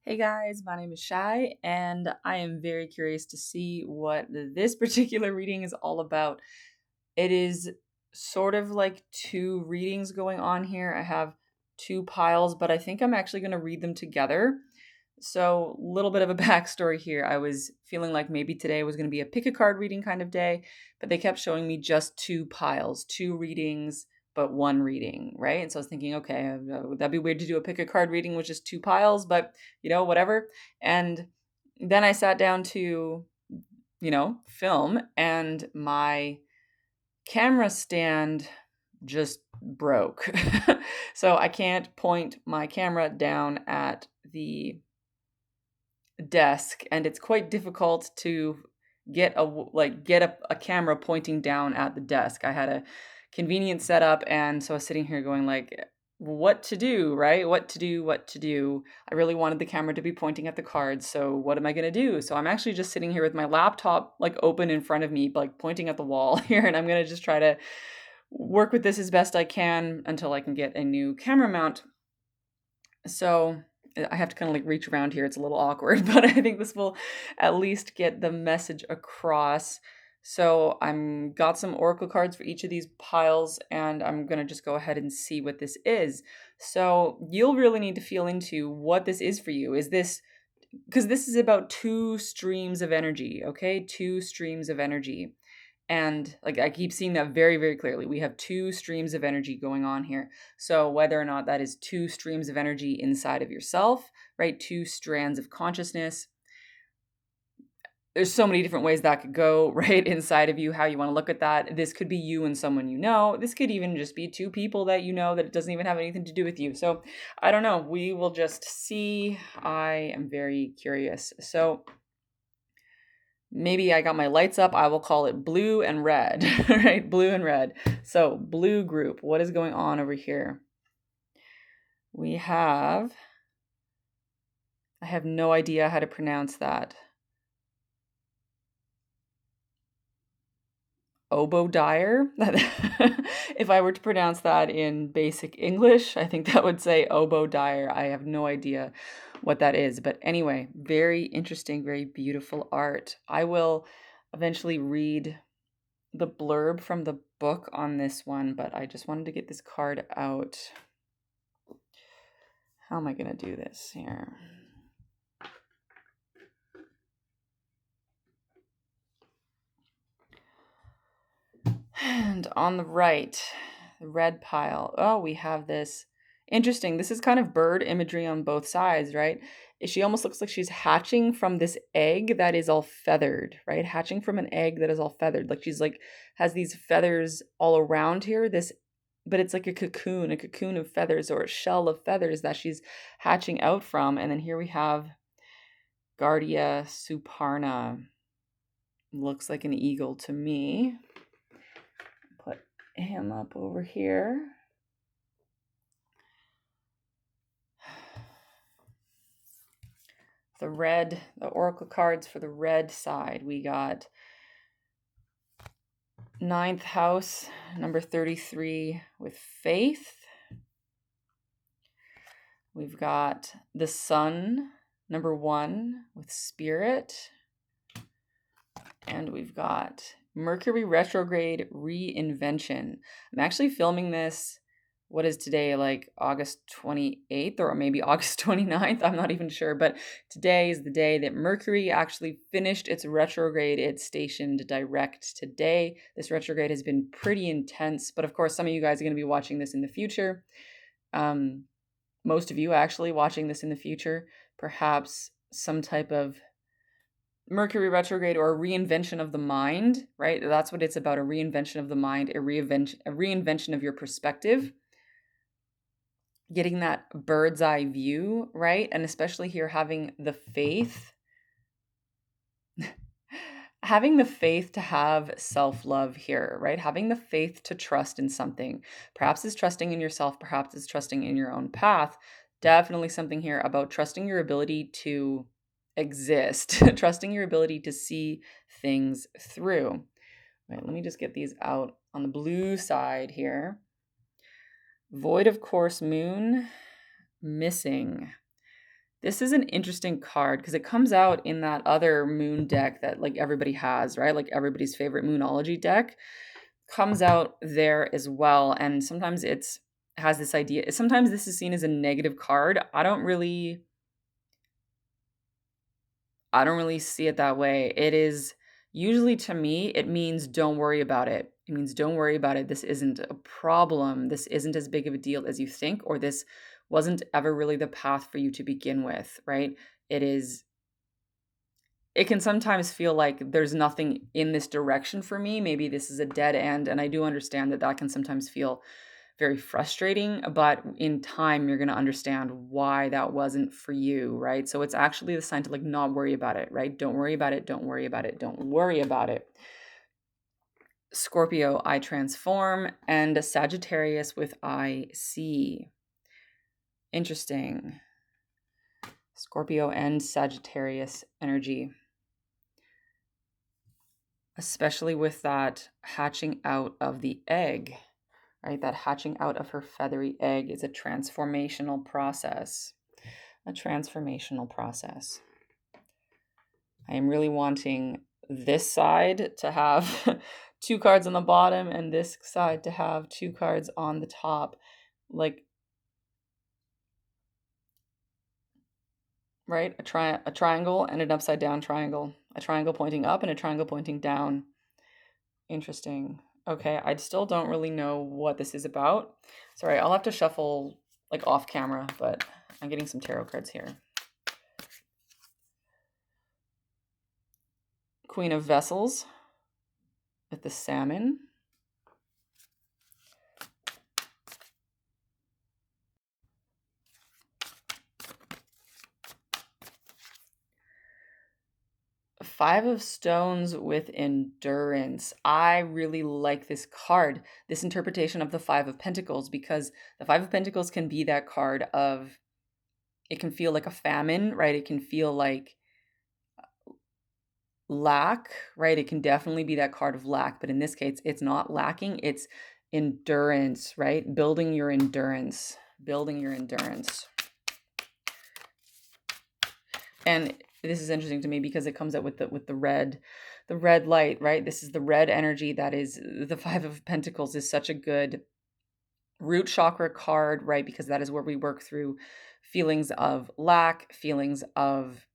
Hey guys, my name is Shai, and I am very curious to see what this particular reading is all about. It is sort of like two readings going on here. I have two piles, but I think I'm actually going to read them together. So, a little bit of a backstory here. I was feeling like maybe today was going to be a pick a card reading kind of day, but they kept showing me just two piles, two readings, but one reading, right? And so I was thinking, okay, that'd be weird to do a pick a card reading with just two piles, but whatever. And then I sat down to, film, and my camera stand just broke. So I can't point my camera down at the desk, and it's quite difficult to get a camera pointing down at the desk. I had a convenient setup, and so I was sitting here going like, what to do, right? What to do. I really wanted the camera to be pointing at the cards, so what am I going to do? So I'm actually just sitting here with my laptop like open in front of me, like pointing at the wall here, and I'm going to just try to work with this as best I can until I can get a new camera mount. So I have to kind of like reach around here. It's a little awkward, but I think this will at least get the message across. So I'm got some oracle cards for each of these piles, and I'm going to just go ahead and see what this is. So you'll really need to feel into what this is for you. Is this because this is about two streams of energy, okay? Two streams of energy. And like I keep seeing that very, very clearly. We have two streams of energy going on here. So whether or not that is two streams of energy inside of yourself, right? Two strands of consciousness. There's so many different ways that could go, right? Inside of you, how you want to look at that. This could be you and someone you know. This could even just be two people that you know that it doesn't even have anything to do with you. So I don't know. We will just see. I am very curious. So maybe I got my lights up. I will call it blue and red, right? Blue and red. So, blue group, what is going on over here? I have no idea how to pronounce that. Obodiah? If I were to pronounce that in basic English, I think that would say Obodiah. I have no idea what that is. But anyway, very interesting, very beautiful art. I will eventually read the blurb from the book on this one, but I just wanted to get this card out. How am I going to do this here? And on the right, the red pile. Oh, we have this. Interesting. This is kind of bird imagery on both sides, right? She almost looks like she's hatching from this egg that is all feathered, right? Hatching from an egg that is all feathered. Like she's like has these feathers all around here. But it's like a cocoon of feathers or a shell of feathers that she's hatching out from. And then here we have Guardia Suparna. Looks like an eagle to me. Put him up over here. The oracle cards for the red side. We got ninth house, number 33 with faith. We've got the sun, number 1 with spirit. And we've got Mercury retrograde reinvention. I'm actually filming this, what is today, like August 28th or maybe August 29th? I'm not even sure. But today is the day that Mercury actually finished its retrograde. It stationed direct today. This retrograde has been pretty intense. But of course, some of you guys are going to be watching this in the future. Most of you actually watching this in the future. Perhaps some type of Mercury retrograde or a reinvention of the mind, right? That's what it's about, a reinvention of the mind, a reinvention of your perspective. Getting that bird's eye view, right? And especially here having the faith. Having the faith to have self-love here, right? Having the faith to trust in something. Perhaps it's trusting in yourself, perhaps it's trusting in your own path. Definitely something here about trusting your ability to exist, trusting your ability to see things through. Right, let me just get these out on the blue side here. Void of course moon, missing. This is an interesting card because it comes out in that other moon deck that like everybody has, right? Like everybody's favorite Moonology deck comes out there as well. And sometimes it's has this idea. Sometimes this is seen as a negative card. I don't really see it that way. It is usually, to me, it means don't worry about it. It means don't worry about it. This isn't a problem. This isn't as big of a deal as you think, or this wasn't ever really the path for you to begin with, right? It is, it can sometimes feel like there's nothing in this direction for me. Maybe this is a dead end. And I do understand that that can sometimes feel very frustrating, but in time you're going to understand why that wasn't for you, right? So it's actually the sign to like not worry about it, right? Don't worry about it, don't worry about it, don't worry about it. Scorpio, I transform, and a Sagittarius with I see. Interesting. Scorpio and Sagittarius energy. Especially with that hatching out of the egg. Right? That hatching out of her feathery egg is a transformational process. A transformational process. I am really wanting this side to have 2 cards on the bottom and this side to have 2 cards on the top. Like, right? A triangle and an upside down triangle. A triangle pointing up and a triangle pointing down. Interesting. Okay, I still don't really know what this is about. Sorry, I'll have to shuffle like off camera, but I'm getting some tarot cards here. Queen of Vessels with the salmon. Five of Stones with endurance. I really like this card, this interpretation of the Five of Pentacles, because the Five of Pentacles can be that card of, it can feel like a famine, right? It can feel like lack, right? It can definitely be that card of lack, but in this case, it's not lacking, it's endurance, right? Building your endurance, building your endurance. And this is interesting to me because it comes out with the red light, right? This is the red energy that is the Five of Pentacles is such a good root chakra card, right? Because that is where we work through feelings of lack, feelings of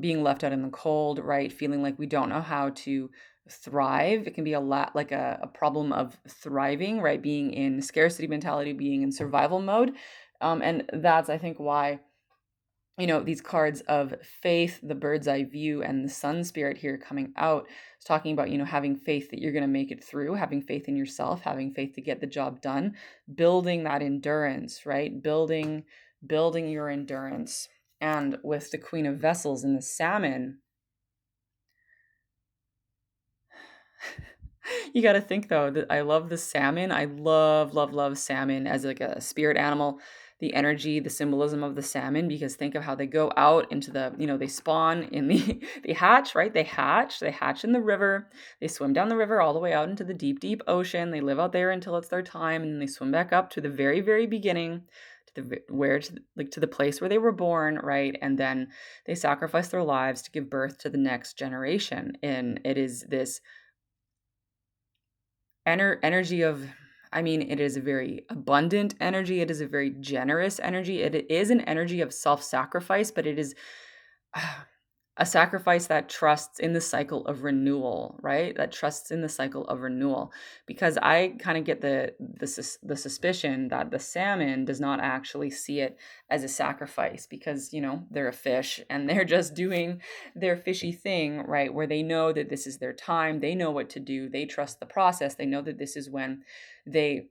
being left out in the cold, right? Feeling like we don't know how to thrive. It can be a lot like a problem of thriving, right? Being in scarcity mentality, being in survival mode. And that's, I think, why, you know, these cards of faith, the bird's eye view, and the sun spirit here coming out is talking about, you know, having faith that you're going to make it through, having faith in yourself, having faith to get the job done, building that endurance, right? Building your endurance. And with the Queen of Vessels and the salmon, you got to think though that I love the salmon. I love salmon as like a spirit animal. The energy, the symbolism of the salmon, because think of how they go out into the, you know, they spawn in the, they hatch, right? They hatch in the river. They swim down the river all the way out into the deep ocean. They live out there until it's their time, and then they swim back up to the very beginning, to the place where they were born, right? And then they sacrifice their lives to give birth to the next generation. And it is this energy of, I mean, it is a very abundant energy. It is a very generous energy. It is an energy of self-sacrifice, but it is a sacrifice that trusts in the cycle of renewal, right? That trusts in the cycle of renewal. Because I kind of get the suspicion that the salmon does not actually see it as a sacrifice, because, you know, they're a fish and they're just doing their fishy thing, right? Where they know that this is their time, they know what to do, they trust the process, they know that this is when they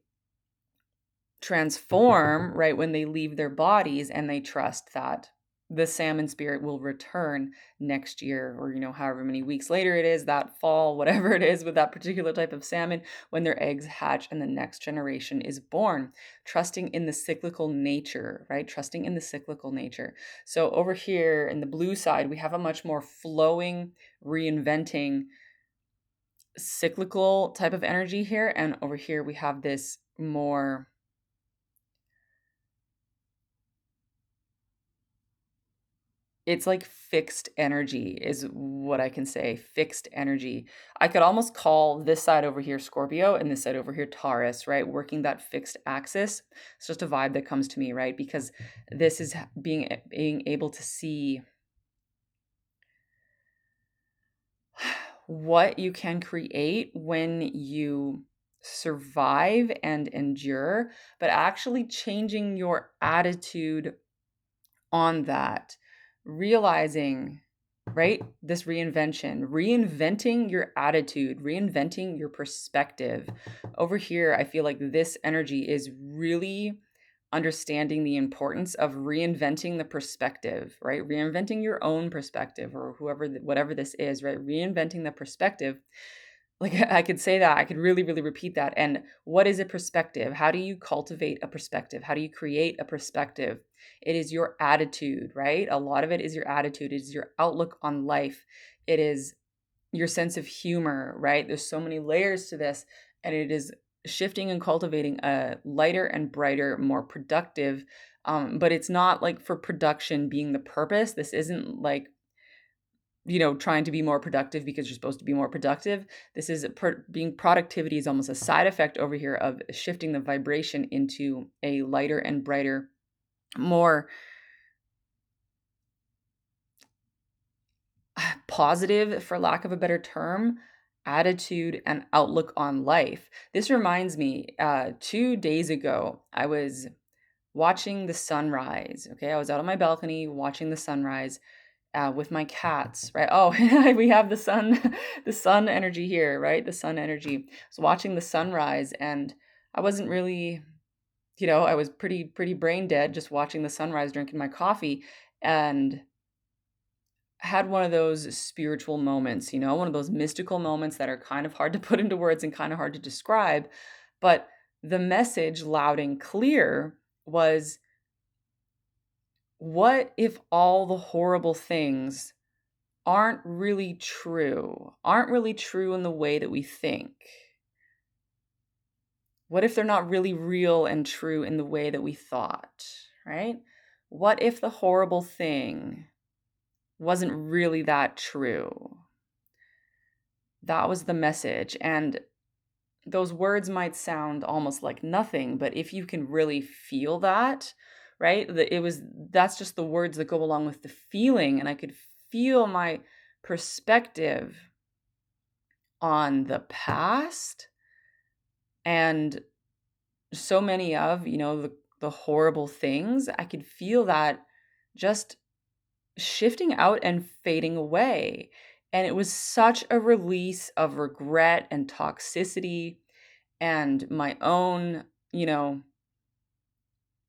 transform, right? When they leave their bodies, and they trust that the salmon spirit will return next year, or, you know, however many weeks later it is, that fall, whatever it is with that particular type of salmon, when their eggs hatch and the next generation is born, trusting in the cyclical nature, right? Trusting in the cyclical nature. So over here in the blue side, we have a much more flowing, reinventing, cyclical type of energy here. And over here we have this more it's like fixed energy is what I can say. Fixed energy. I could almost call this side over here Scorpio and this side over here Taurus, right? Working that fixed axis. It's just a vibe that comes to me, right? Because this is being able to see what you can create when you survive and endure, but actually changing your attitude on that, realizing, right? This reinventing your attitude, reinventing your perspective. Over here, I feel like this energy is really understanding the importance of reinventing the perspective, right? Reinventing your own perspective or whatever this is, right? Reinventing the perspective. Like I could say that, I could really, really repeat that. And what is a perspective? How do you cultivate a perspective? How do you create a perspective? It is your attitude, right? A lot of it is your attitude. It is your outlook on life. It is your sense of humor, right? There's so many layers to this, and it is shifting and cultivating a lighter and brighter, more productive. But it's not like for production being the purpose. This isn't like, trying to be more productive because you're supposed to be more productive. This is being productivity is almost a side effect over here of shifting the vibration into a lighter and brighter, more positive, for lack of a better term, attitude and outlook on life. This reminds me, 2 days ago, I was watching the sunrise. Okay. I was out on my balcony watching the sunrise with my cats, right? Oh, we have the sun, the sun energy here, right? The sun energy. I was watching the sunrise, and I wasn't really, I was pretty brain dead, just watching the sunrise, drinking my coffee, and had one of those spiritual moments, one of those mystical moments that are kind of hard to put into words and kind of hard to describe. But the message, loud and clear, was, what if all the horrible things aren't really true in the way that we think? What if they're not really real and true in the way that we thought, right? What if the horrible thing wasn't really that true? That was the message. And those words might sound almost like nothing, but if you can really feel that, right? That's just the words that go along with the feeling. And I could feel my perspective on the past and so many of, the horrible things. I could feel that just shifting out and fading away. And it was such a release of regret and toxicity and my own,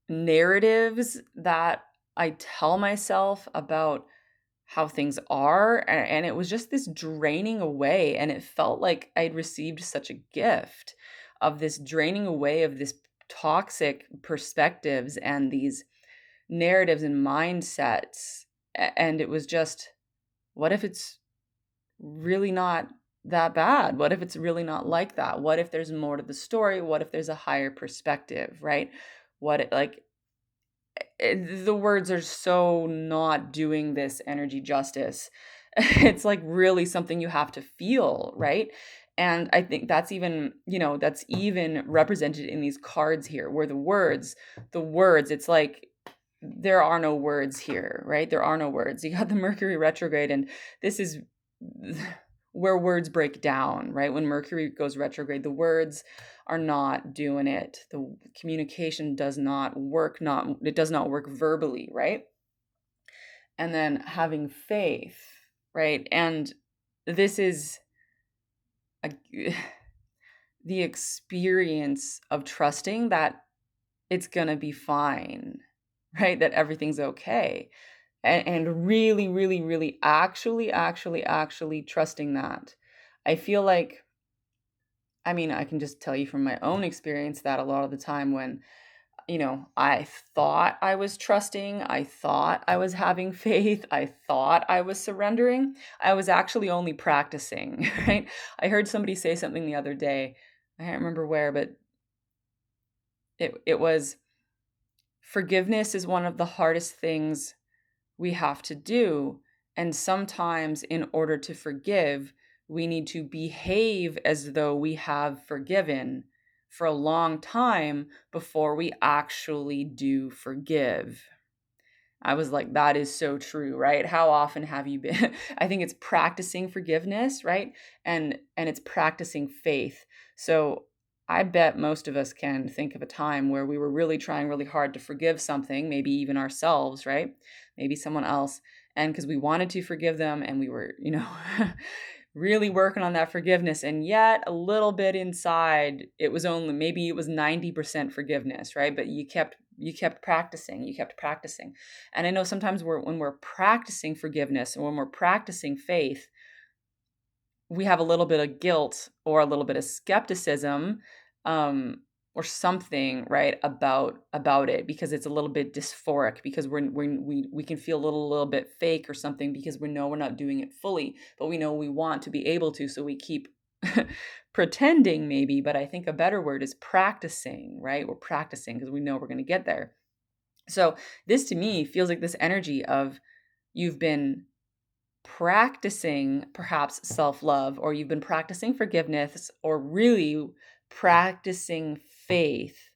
narratives that I tell myself about how things are. And it was just this draining away. And it felt like I'd received such a gift of this draining away of this toxic perspectives and these narratives and mindsets. And it was just, what if it's really not that bad? What if it's really not like that? What if there's more to the story? What if there's a higher perspective, right? The words are so not doing this energy justice. It's like really something you have to feel, right? And I think that's even, that's even represented in these cards here, where the words, it's like there are no words here, right? There are no words. You got the Mercury retrograde, and this is where words break down, right? When Mercury goes retrograde, the words are not doing it. The communication does not work, it does not work verbally, right? And then having faith, right? And this is the experience of trusting that it's going to be fine, right? That everything's okay. And really, really, really actually trusting that. I feel like, I can just tell you from my own experience that a lot of the time when, I thought I was trusting, I thought I was having faith, I thought I was surrendering, I was actually only practicing, right? I heard somebody say something the other day, I can't remember where, but it was, forgiveness is one of the hardest things we have to do. And sometimes, in order to forgive, we need to behave as though we have forgiven for a long time before we actually do forgive. I was like, that is so true, right? How often have you been? I think it's practicing forgiveness, right? And it's practicing faith. So I bet most of us can think of a time where we were really trying really hard to forgive something, maybe even ourselves, right? Maybe someone else. And because we wanted to forgive them and we were, really working on that forgiveness. And yet a little bit inside, maybe it was 90% forgiveness, right? But you kept practicing. And I know sometimes when we're practicing forgiveness and when we're practicing faith, we have a little bit of guilt or a little bit of skepticism, or something, right, about it, because it's a little bit dysphoric, because we can feel a little bit fake or something, because we know we're not doing it fully, but we know we want to be able to, so we keep pretending maybe. But I think a better word is practicing, right? We're practicing because we know we're going to get there. So this to me feels like this energy of you've been practicing perhaps self-love, or you've been practicing forgiveness, or really practicing faith,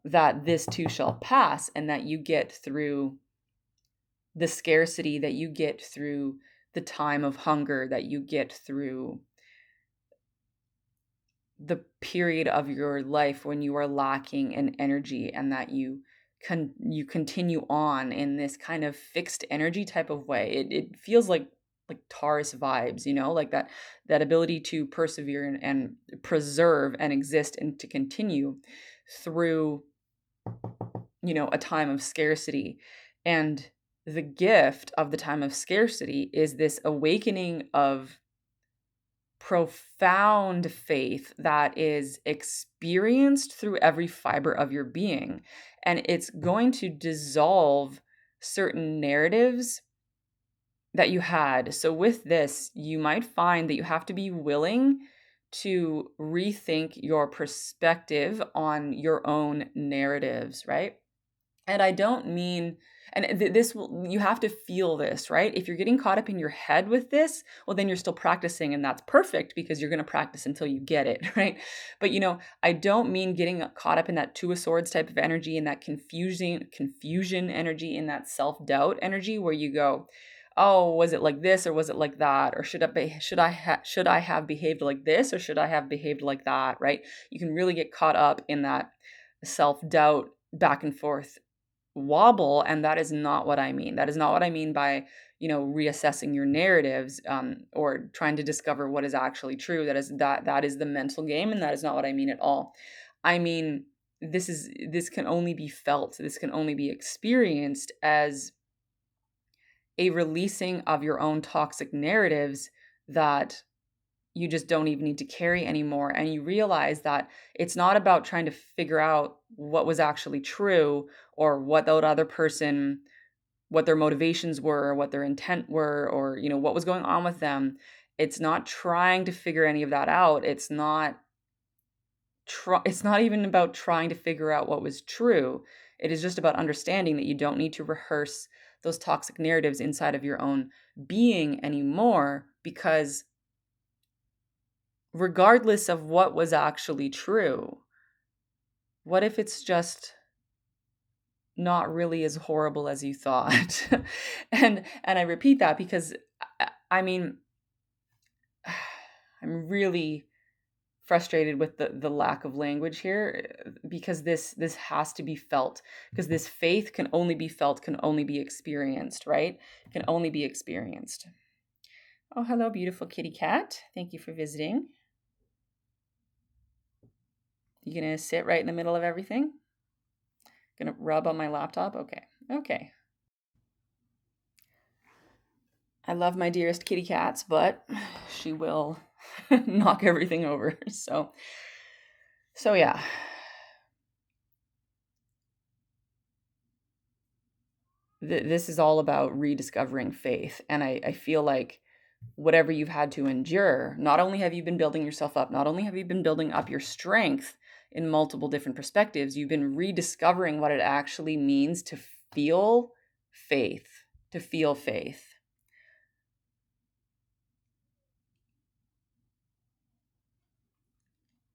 that this too shall pass, and that you get through the scarcity, that you get through the time of hunger, that you get through the period of your life when you are lacking in energy, and that you continue on in this kind of fixed energy type of way. It feels like Taurus vibes, like that ability to persevere and preserve and exist and to continue through, a time of scarcity. And the gift of the time of scarcity is this awakening of profound faith that is experienced through every fiber of your being. And it's going to dissolve certain narratives that you had. So with this, you might find that you have to be willing to rethink your perspective on your own narratives, right? And I don't mean, and this will, you have to feel this, right? If you're getting caught up in your head with this, well, then you're still practicing, and that's perfect, because you're going to practice until you get it, right? But I don't mean getting caught up in that Two of Swords type of energy, in that confusion energy, in that self-doubt energy, where you go, oh, was it like this or was it like that, or should I have behaved like this, or should I have behaved like that, right? You can really get caught up in that self-doubt back and forth wobble, and that is not what I mean. That is not what I mean by reassessing your narratives, or trying to discover what is actually true. That is the mental game, and that is not what I mean at all. I mean, this can only be felt, this can only be experienced as a releasing of your own toxic narratives that you just don't even need to carry anymore. And you realize that it's not about trying to figure out what was actually true, or what that other person, what their motivations were, or what their intent were, or what was going on with them. It's not trying to figure any of that out. It's not even about trying to figure out what was true. It is just about understanding that you don't need to rehearse those toxic narratives inside of your own being anymore, because regardless of what was actually true, what if it's just not really as horrible as you thought? and I repeat that because I mean, I'm really frustrated with the lack of language here, because this has to be felt, because this faith can only be felt, can only be experienced, right? Can only be experienced. Oh, hello, beautiful kitty cat. Thank you for visiting. You gonna sit right in the middle of everything? Gonna rub on my laptop? Okay. I love my dearest kitty cats, but she will knock everything over. So yeah. This is all about rediscovering faith. And I feel like whatever you've had to endure, not only have you been building yourself up, not only have you been building up your strength in multiple different perspectives, you've been rediscovering what it actually means to feel faith, to feel faith.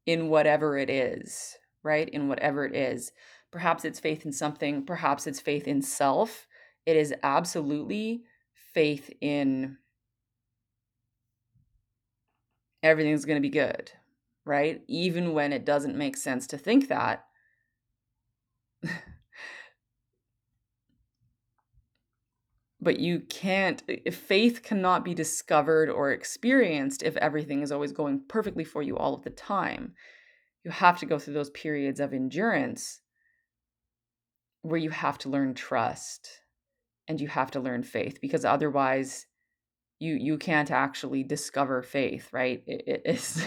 In whatever it is, right? In whatever it is. Perhaps it's faith in something, perhaps it's faith in self. It is absolutely faith in everything's going to be good, right? Even when it doesn't make sense to think that. But you can't, faith cannot be discovered or experienced if everything is always going perfectly for you all of the time. You have to go through those periods of endurance where you have to learn trust and you have to learn faith, because otherwise you can't actually discover faith, right? It is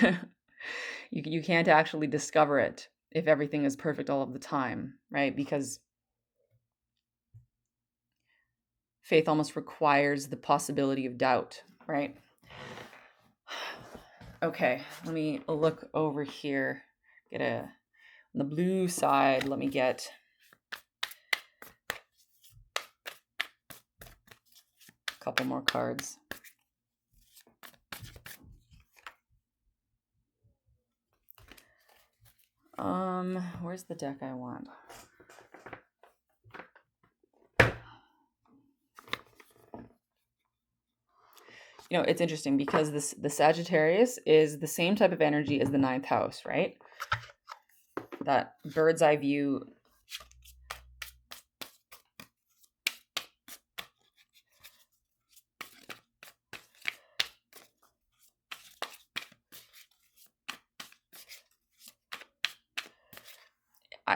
you can't actually discover it if everything is perfect all of the time, right? Because faith almost requires the possibility of doubt, right? Okay, let me look over here. On the blue side, let me get a couple more cards. Where's the deck I want? You know, it's interesting because the Sagittarius is the same type of energy as the 9th house, right? That bird's eye view.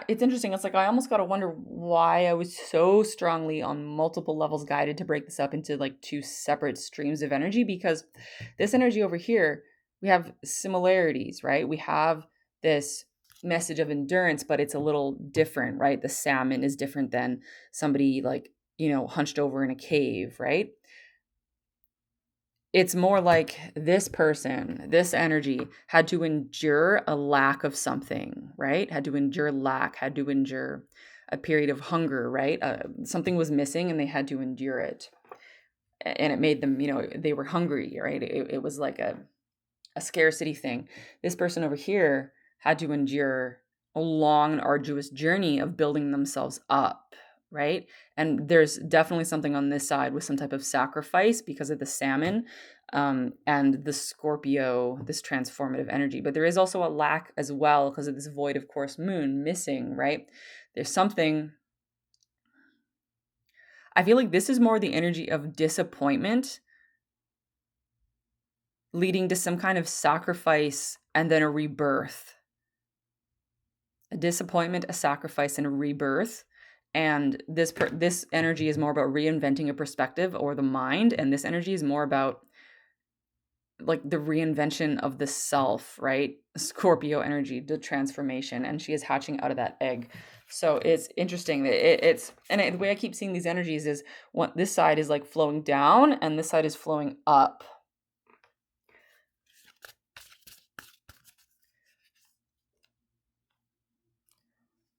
It's interesting. It's like I almost got to wonder why I was so strongly on multiple levels guided to break this up into like two separate streams of energy, because this energy over here, we have similarities, right? We have this message of endurance, but it's a little different, right? The salmon is different than somebody like, hunched over in a cave, right? It's more like this person, this energy had to endure a lack of something, right? Had to endure lack, had to endure a period of hunger, right? Something was missing and they had to endure it. And it made them, they were hungry, right? It was like a scarcity thing. This person over here had to endure a long and arduous journey of building themselves up, right? And there's definitely something on this side with some type of sacrifice because of the salmon and the Scorpio, this transformative energy. But there is also a lack as well because of this void of course moon missing, right? There's something. I feel like this is more the energy of disappointment leading to some kind of sacrifice and then a rebirth. A disappointment, a sacrifice, and a rebirth. And this energy is more about reinventing a perspective or the mind, and this energy is more about like the reinvention of the self, right? Scorpio energy, the transformation, and she is hatching out of that egg. So it's interesting that the way I keep seeing these energies is this side is like flowing down and this side is flowing up.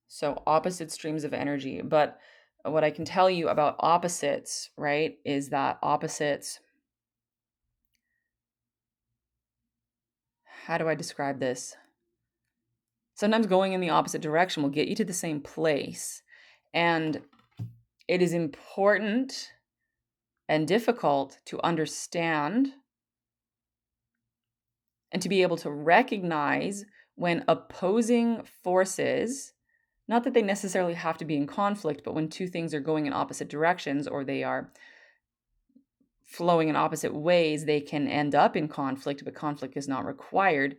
So opposite streams of energy. But what I can tell you about opposites, right, is that opposites, how do I describe this? Sometimes going in the opposite direction will get you to the same place. And it is important and difficult to understand and to be able to recognize when opposing forces, not that they necessarily have to be in conflict, but when two things are going in opposite directions or they are flowing in opposite ways, they can end up in conflict, but conflict is not required.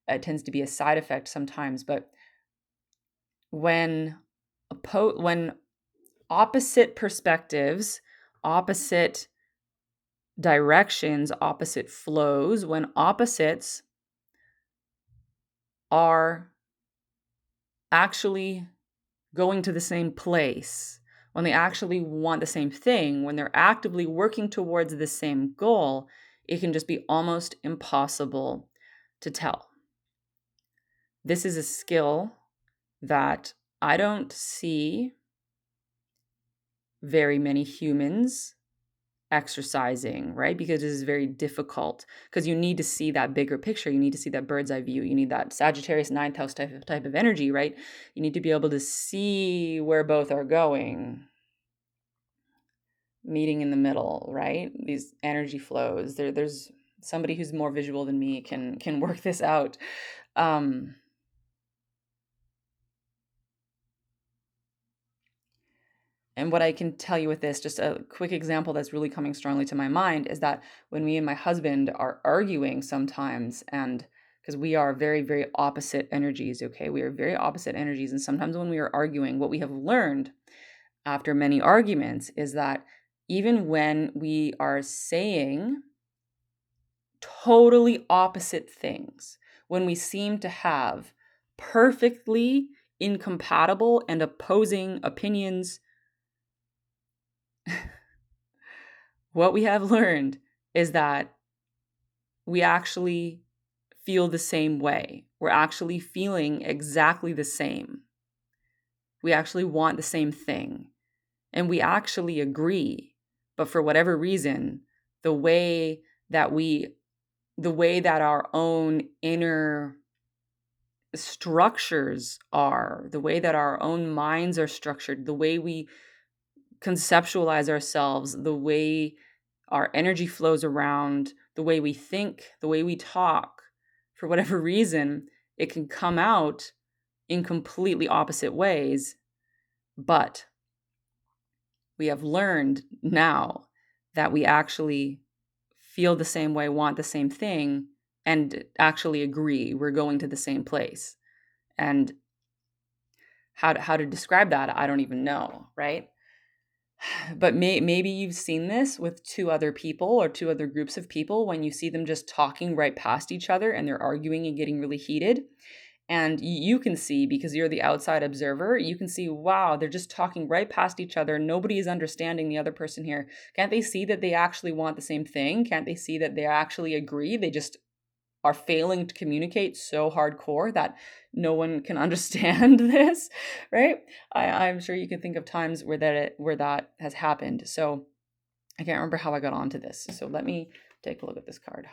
It tends to be a side effect sometimes. But when opposite perspectives, opposite directions, opposite flows, when opposites are actually going to the same place, when they actually want the same thing, when they're actively working towards the same goal, it can just be almost impossible to tell. This is a skill that I don't see very many humans exercising, right? Because it is very difficult, because you need to see that bigger picture. You need to see that bird's eye view. You need that Sagittarius ninth house type of energy, right? You need to be able to see where both are going, meeting in the middle, right? These energy flows. There's somebody who's more visual than me can work this out. And what I can tell you with this, just a quick example that's really coming strongly to my mind, is that when me and my husband are arguing sometimes, and because we are very, very opposite energies, okay? We are very opposite energies. And sometimes when we are arguing, what we have learned after many arguments is that even when we are saying totally opposite things, when we seem to have perfectly incompatible and opposing opinions, what we have learned is that we actually feel the same way. We're actually feeling exactly the same. We actually want the same thing. And we actually agree. But for whatever reason, the way that our own inner structures are, the way that our own minds are structured, the way we conceptualize ourselves, the way our energy flows around, the way we think, the way we talk, for whatever reason, it can come out in completely opposite ways. But we have learned now that we actually feel the same way, want the same thing, and actually agree we're going to the same place. And how to describe that, I don't even know, right? But maybe you've seen this with two other people or two other groups of people, when you see them just talking right past each other and they're arguing and getting really heated. And you can see, because you're the outside observer, you can see, wow, they're just talking right past each other. Nobody is understanding the other person here. Can't they see that they actually want the same thing? Can't they see that they actually agree? They just are failing to communicate so hardcore that no one can understand this, right? I'm sure you can think of times where that has happened. So I can't remember how I got onto this. So let me take a look at this card.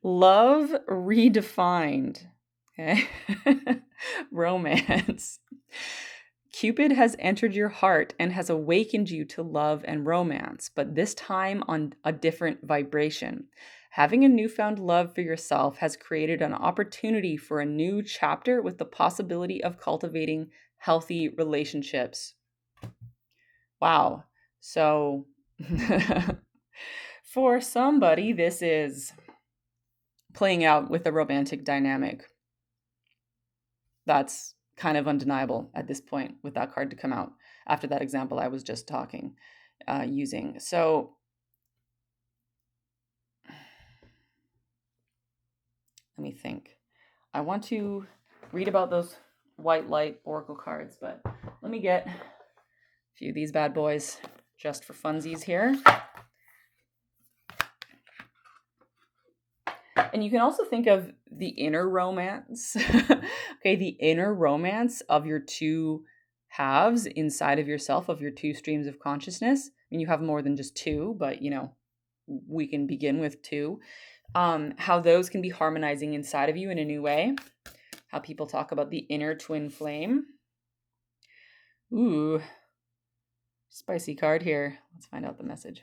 Love redefined. Okay. Romance. Cupid has entered your heart and has awakened you to love and romance, but this time on a different vibration. Having a newfound love for yourself has created an opportunity for a new chapter with the possibility of cultivating healthy relationships. Wow. So, for somebody, this is playing out with a romantic dynamic. That's kind of undeniable at this point with that card to come out after that example I was just using. So let me think. I want to read about those white light oracle cards, but let me get a few of these bad boys just for funsies here. And you can also think of the inner romance. Okay, the inner romance of your two halves inside of yourself, of your two streams of consciousness. I mean, you have more than just two, but we can begin with two. How those can be harmonizing inside of you in a new way. How people talk about the inner twin flame. Ooh, spicy card here. Let's find out the message.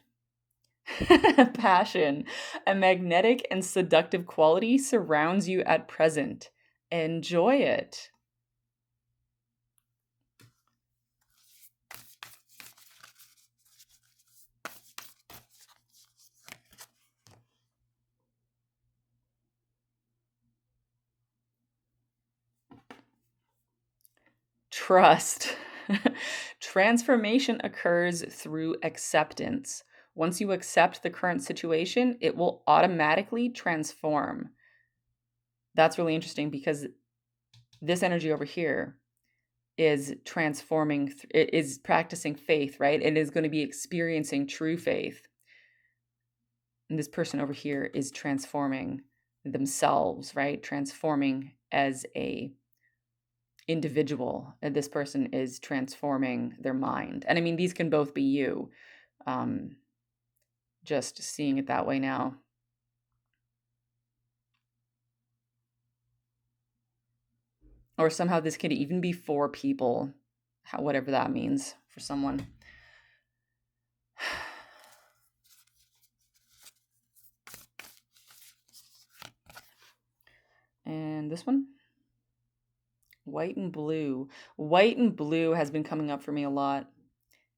Passion. A magnetic and seductive quality surrounds you at present. Enjoy it. Trust. Transformation occurs through acceptance. Once you accept the current situation, it will automatically transform. That's really interesting, because this energy over here is transforming, it is practicing faith, right? It is going to be experiencing true faith. And this person over here is transforming themselves, right? Transforming as a individual. This person is transforming their mind. And I mean, these can both be you. Just seeing it that way now. Or somehow this could even be for people, whatever that means for someone. And this one? White and blue. White and blue has been coming up for me a lot.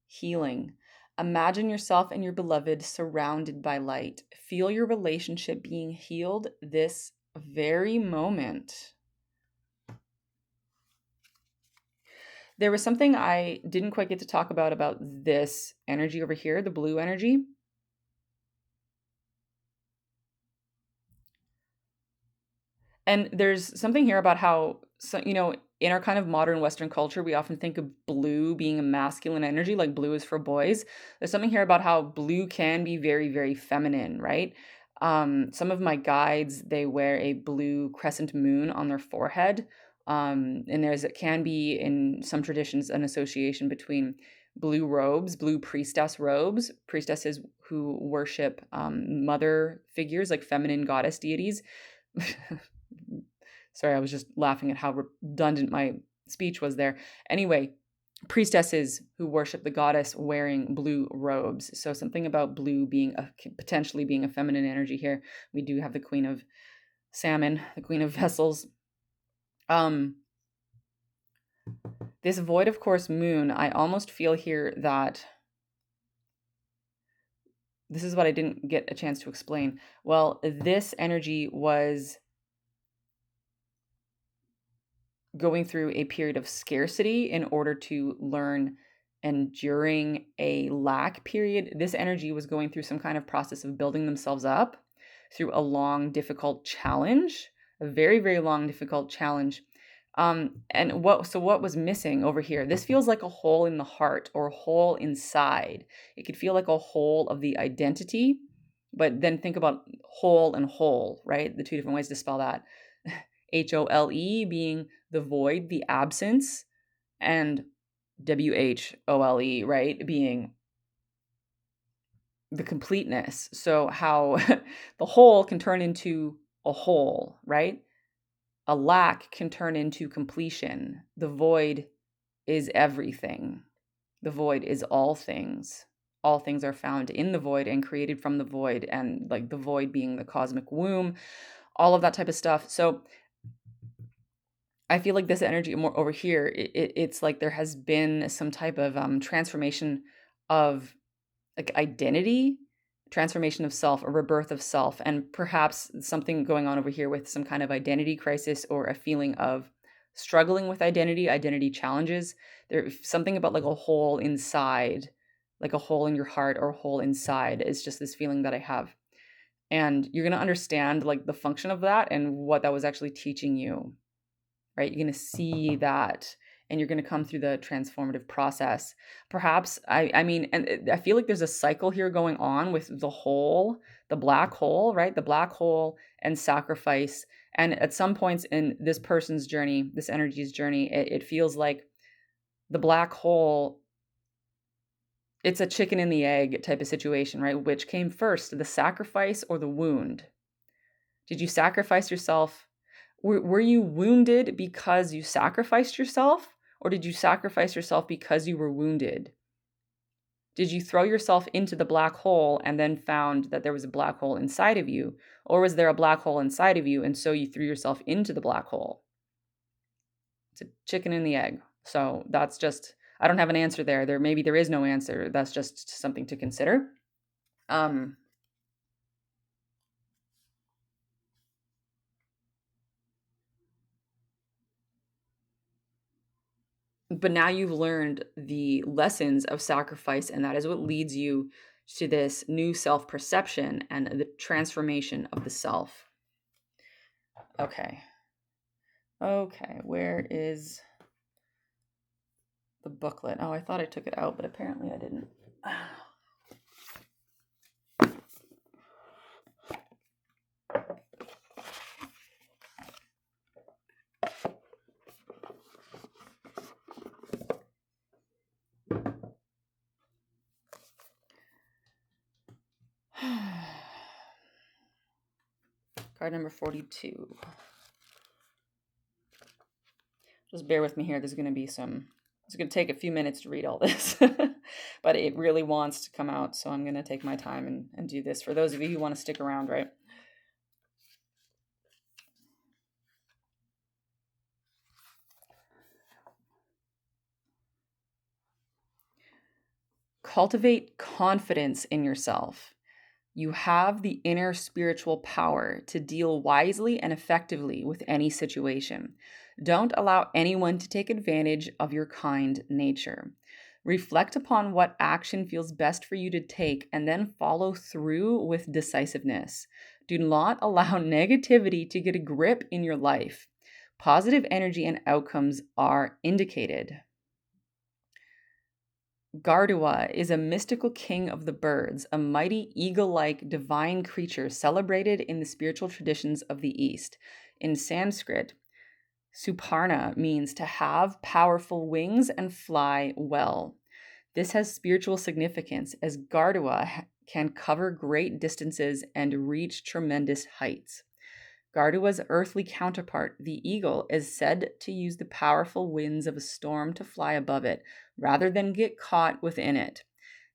Healing. Imagine yourself and your beloved surrounded by light. Feel your relationship being healed this very moment. There was something I didn't quite get to talk about this energy over here, the blue energy. And there's something here about how, in our kind of modern Western culture, we often think of blue being a masculine energy, like blue is for boys. There's something here about how blue can be very, very feminine, right? Some of my guides, they wear a blue crescent moon on their forehead. And it can be in some traditions an association between blue robes, blue priestesses who worship mother figures, like feminine goddess deities. Sorry, I was just laughing at how redundant my speech was there. Anyway, priestesses who worship the goddess wearing blue robes. So something about blue potentially being a feminine energy here. We do have the Queen of Salmon, the Queen of Vessels. This void of course moon, I almost feel here that this is what I didn't get a chance to explain. Well, this energy was going through a period of scarcity in order to learn, and during a lack period, this energy was going through some kind of process of building themselves up through a long, difficult challenge, a very, very long, difficult challenge. And what was missing over here? This feels like a hole in the heart or a hole inside. It could feel like a hole of the identity, but then think about whole and whole, right? The two different ways to spell that. HOLE being the void, the absence, and WHOLE, right? Being the completeness. So how the whole can turn into a whole, right? A lack can turn into completion. The void is everything. The void is all things. All things are found in the void and created from the void, and like the void being the cosmic womb, all of that type of stuff. So I feel like this energy more over here, it's like there has been some type of transformation of like identity, transformation of self, a rebirth of self, and perhaps something going on over here with some kind of identity crisis or a feeling of struggling with identity challenges. There's something about like a hole inside, like a hole in your heart or a hole inside is just this feeling that I have. And you're going to understand like the function of that and what that was actually teaching you, right? You're going to see that and you're going to come through the transformative process. Perhaps, I mean, and I feel like there's a cycle here going on with the black hole, right? The black hole and sacrifice. And at some points in this person's journey, this energy's journey, it feels like the black hole, it's a chicken and the egg type of situation, right? Which came first, the sacrifice or the wound? Did you sacrifice yourself? Were you wounded because you sacrificed yourself? Or did you sacrifice yourself because you were wounded? Did you throw yourself into the black hole and then found that there was a black hole inside of you? Or was there a black hole inside of you and so you threw yourself into the black hole? It's a chicken and the egg. So that's just, I don't have an answer there. Maybe there is no answer. That's just something to consider. But now you've learned the lessons of sacrifice, and that is what leads you to this new self-perception and the transformation of the self. Okay, where is the booklet? Oh, I thought I took it out, but apparently I didn't. Card number 42. Just bear with me here. It's going to take a few minutes to read all this, but it really wants to come out. So I'm going to take my time and do this for those of you who want to stick around, right? Cultivate confidence in yourself. You have the inner spiritual power to deal wisely and effectively with any situation. Don't allow anyone to take advantage of your kind nature. Reflect upon what action feels best for you to take and then follow through with decisiveness. Do not allow negativity to get a grip in your life. Positive energy and outcomes are indicated. Gardua is a mystical king of the birds, a mighty eagle-like divine creature celebrated in the spiritual traditions of the East. In Sanskrit, Suparna means to have powerful wings and fly well. This has spiritual significance as Gardua can cover great distances and reach tremendous heights. Gardua's earthly counterpart, the eagle, is said to use the powerful winds of a storm to fly above it, rather than get caught within it.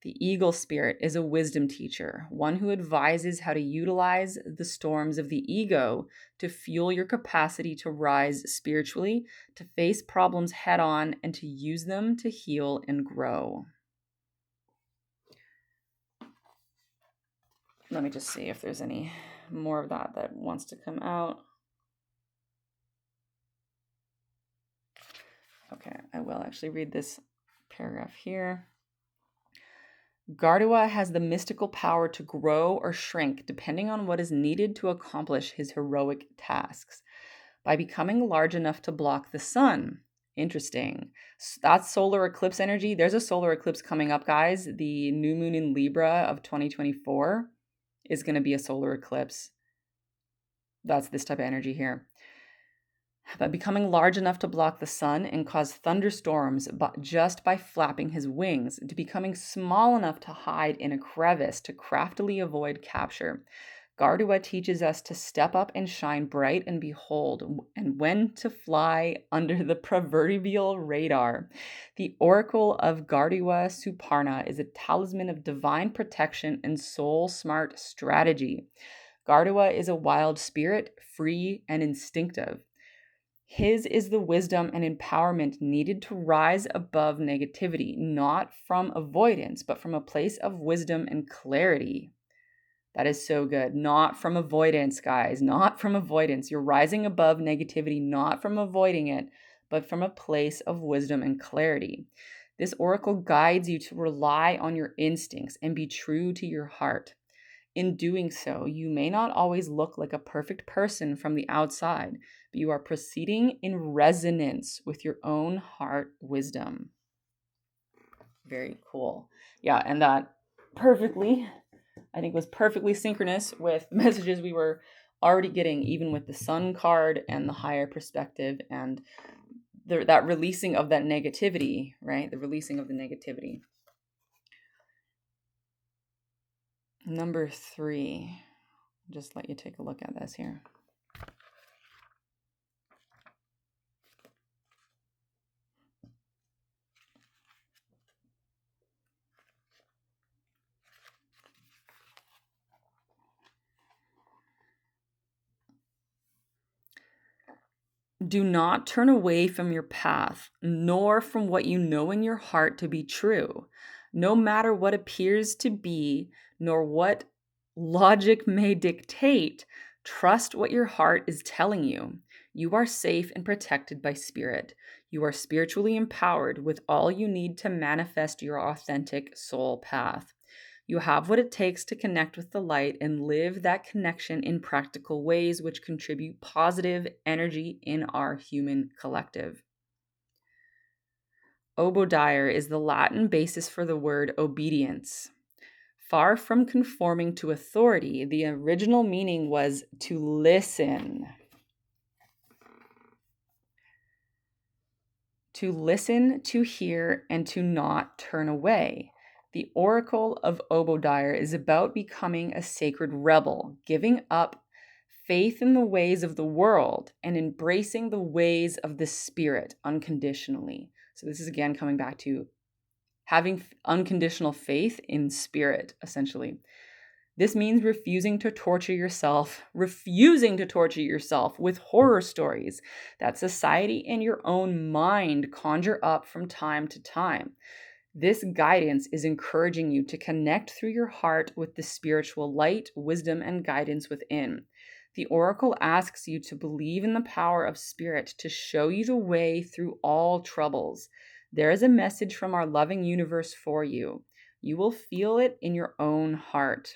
The eagle spirit is a wisdom teacher, one who advises how to utilize the storms of the ego to fuel your capacity to rise spiritually, to face problems head on, and to use them to heal and grow. Let me just see if there's any more of that wants to come out. Okay, I will actually read this paragraph here. Gardua has the mystical power to grow or shrink depending on what is needed to accomplish his heroic tasks. By becoming large enough to block the sun. Interesting. That's solar eclipse energy. There's a solar eclipse coming up, guys. The new moon in Libra of 2024 is going to be a solar eclipse. That's this type of energy here. By becoming large enough to block the sun and cause thunderstorms just by flapping his wings, to becoming small enough to hide in a crevice to craftily avoid capture. Gardua teaches us to step up and shine bright and behold, and when to fly under the proverbial radar. The oracle of Gardua Suparna is a talisman of divine protection and soul-smart strategy. Gardua is a wild spirit, free and instinctive. His is the wisdom and empowerment needed to rise above negativity, not from avoidance, but from a place of wisdom and clarity. That is so good. Not from avoidance, guys. Not from avoidance. You're rising above negativity, not from avoiding it, but from a place of wisdom and clarity. This oracle guides you to rely on your instincts and be true to your heart. In doing so, you may not always look like a perfect person from the outside, but you are proceeding in resonance with your own heart wisdom. Very cool. Yeah, and that I think was perfectly synchronous with messages we were already getting, even with the sun card and the higher perspective and that releasing of that negativity, right? The releasing of the negativity. Number 3, just let you take a look at this here. Do not turn away from your path, nor from what you know in your heart to be true, no matter what appears to be, nor what logic may dictate. Trust what your heart is telling you. You are safe and protected by spirit. You are spiritually empowered with all you need to manifest your authentic soul path. You have what it takes to connect with the light and live that connection in practical ways which contribute positive energy in our human collective. Obodiah is the Latin basis for the word obedience. Far from conforming to authority, the original meaning was to listen. To listen, to hear, and to not turn away. The oracle of Obodiah is about becoming a sacred rebel, giving up faith in the ways of the world and embracing the ways of the spirit unconditionally. So this is again coming back to having unconditional faith in spirit, essentially. This means refusing to torture yourself with horror stories that society and your own mind conjure up from time to time. This guidance is encouraging you to connect through your heart with the spiritual light, wisdom, and guidance within. The oracle asks you to believe in the power of spirit to show you the way through all troubles. There is a message from our loving universe for you. You will feel it in your own heart.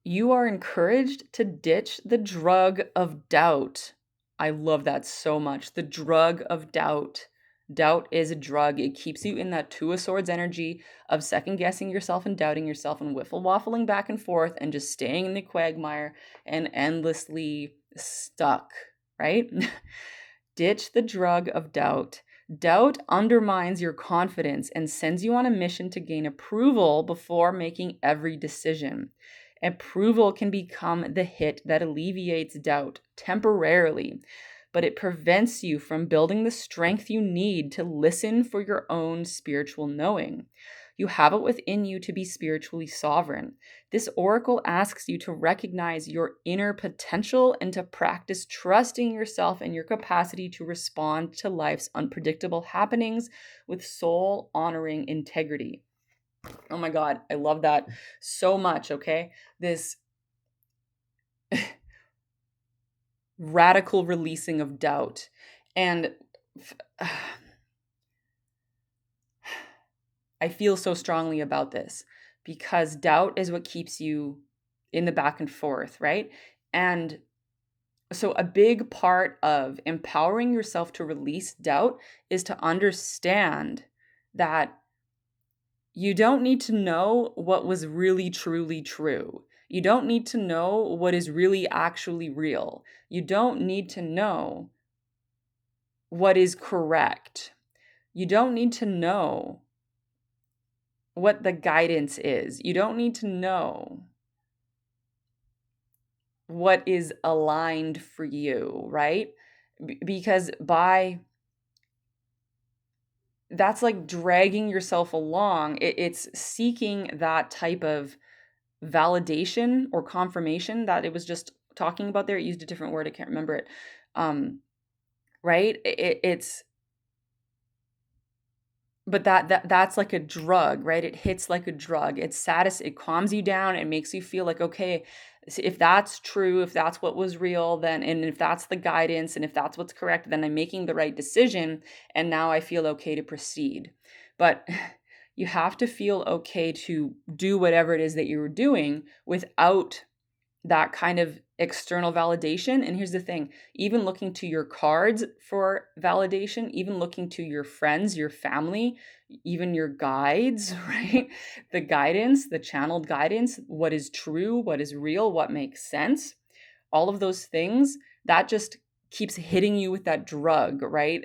You are encouraged to ditch the drug of doubt. I love that so much. The drug of doubt. Doubt is a drug. It keeps you in that Two of Swords energy of second guessing yourself and doubting yourself and whiffle waffling back and forth and just staying in the quagmire and endlessly stuck, right? Ditch the drug of doubt. Doubt undermines your confidence and sends you on a mission to gain approval before making every decision. Approval can become the hit that alleviates doubt temporarily, but it prevents you from building the strength you need to listen for your own spiritual knowing. You have it within you to be spiritually sovereign. This oracle asks you to recognize your inner potential and to practice trusting yourself and your capacity to respond to life's unpredictable happenings with soul-honoring integrity. Oh my God, I love that so much, okay? This radical releasing of doubt. And I feel so strongly about this because doubt is what keeps you in the back and forth, right? And so a big part of empowering yourself to release doubt is to understand that you don't need to know what was really truly true. You don't need to know what is really actually real. You don't need to know what is correct. You don't need to know what the guidance is. You don't need to know what is aligned for you, right? Because that's like dragging yourself along. It's seeking that type of validation or confirmation that it was just talking about there. It used a different word. I can't remember it. Right? But that's like a drug, right? It hits like a drug. It calms you down. It makes you feel like, okay, if that's true, if that's what was real, then, and if that's the guidance, and if that's what's correct, then I'm making the right decision. And now I feel okay to proceed. But you have to feel okay to do whatever it is that you're doing without that kind of external validation. And here's the thing, even looking to your cards for validation, even looking to your friends, your family, even your guides, right? The guidance, the channeled guidance, what is true, what is real, what makes sense, all of those things, that just keeps hitting you with that drug, right?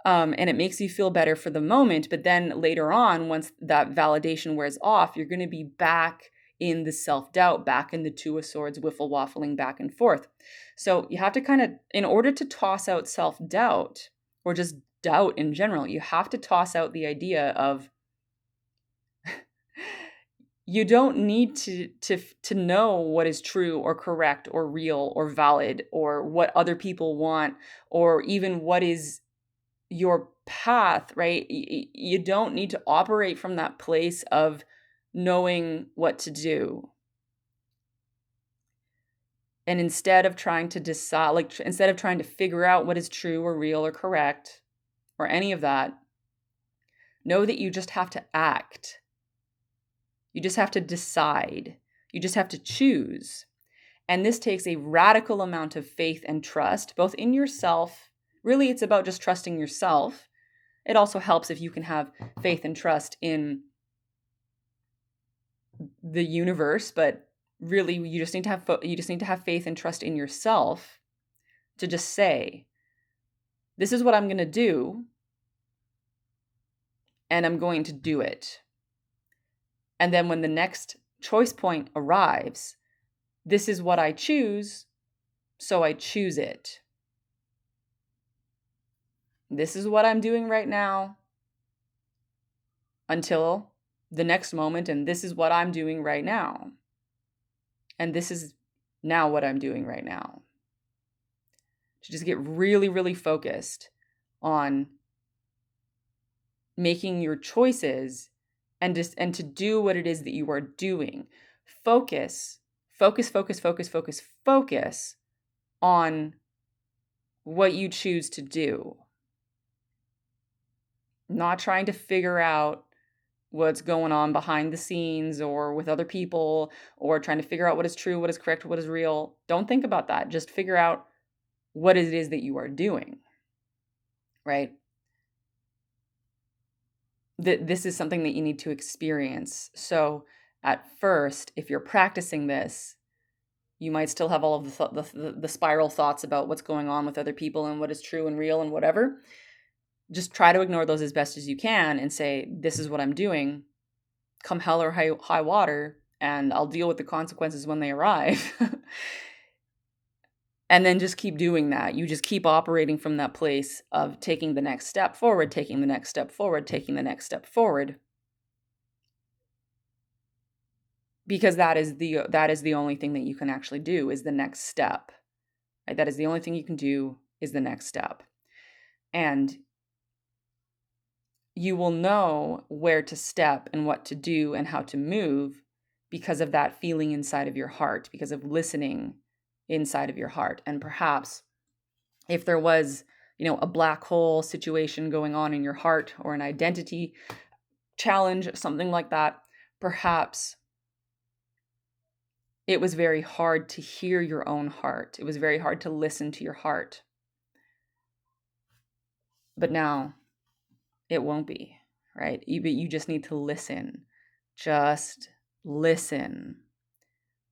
And it makes you feel better for the moment. But then later on, once that validation wears off, you're going to be back in the self-doubt, back in the Two of Swords, whiffle waffling back and forth. So you have to kind of, in order to toss out self-doubt or just doubt in general, you have to toss out the idea of you don't need to know what is true or correct or real or valid or what other people want or even what is your path, right? You don't need to operate from that place of knowing what to do. And instead of trying to decide, instead of trying to figure out what is true or real or correct or any of that, know that you just have to act. You just have to decide. You just have to choose. And this takes a radical amount of faith and trust, both in yourself. Really, it's about just trusting yourself. It also helps if you can have faith and trust in the universe, but really you just need to have faith and trust in yourself to just say, this is what I'm going to do, and I'm going to do it. And then when the next choice point arrives, this is what I choose, so I choose it. This is what I'm doing right now until the next moment, and this is what I'm doing right now. And this is now what I'm doing right now. To just get really, really focused on making your choices and to do what it is that you are doing. Focus on what you choose to do. Not trying to figure out what's going on behind the scenes or with other people, or trying to figure out what is true, what is correct, what is real. Don't think about that. Just figure out what it is that you are doing, right? This is something that you need to experience. So at first, if you're practicing this, you might still have all of the spiral thoughts about what's going on with other people and what is true and real and whatever. Just try to ignore those as best as you can and say, this is what I'm doing, come hell or high water, and I'll deal with the consequences when they arrive. And then just keep doing that. You just keep operating from that place of taking the next step forward, taking the next step forward, taking the next step forward. Because that is the only thing that you can actually do, is the next step. Right? That is the only thing you can do, is the next step. And you will know where to step and what to do and how to move because of that feeling inside of your heart, because of listening inside of your heart. And perhaps if there was, a black hole situation going on in your heart, or an identity challenge, something like that, perhaps it was very hard to hear your own heart. It was very hard to listen to your heart. But now it won't be, right? You just need to listen. Just listen.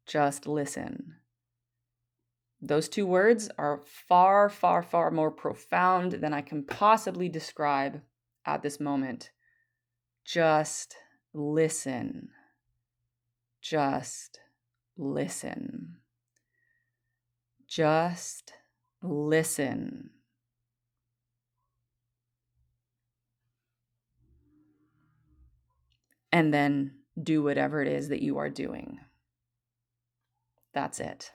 Just listen. Those two words are far, far, far more profound than I can possibly describe at this moment. Just listen. Just listen. Just listen. And then do whatever it is that you are doing. That's it.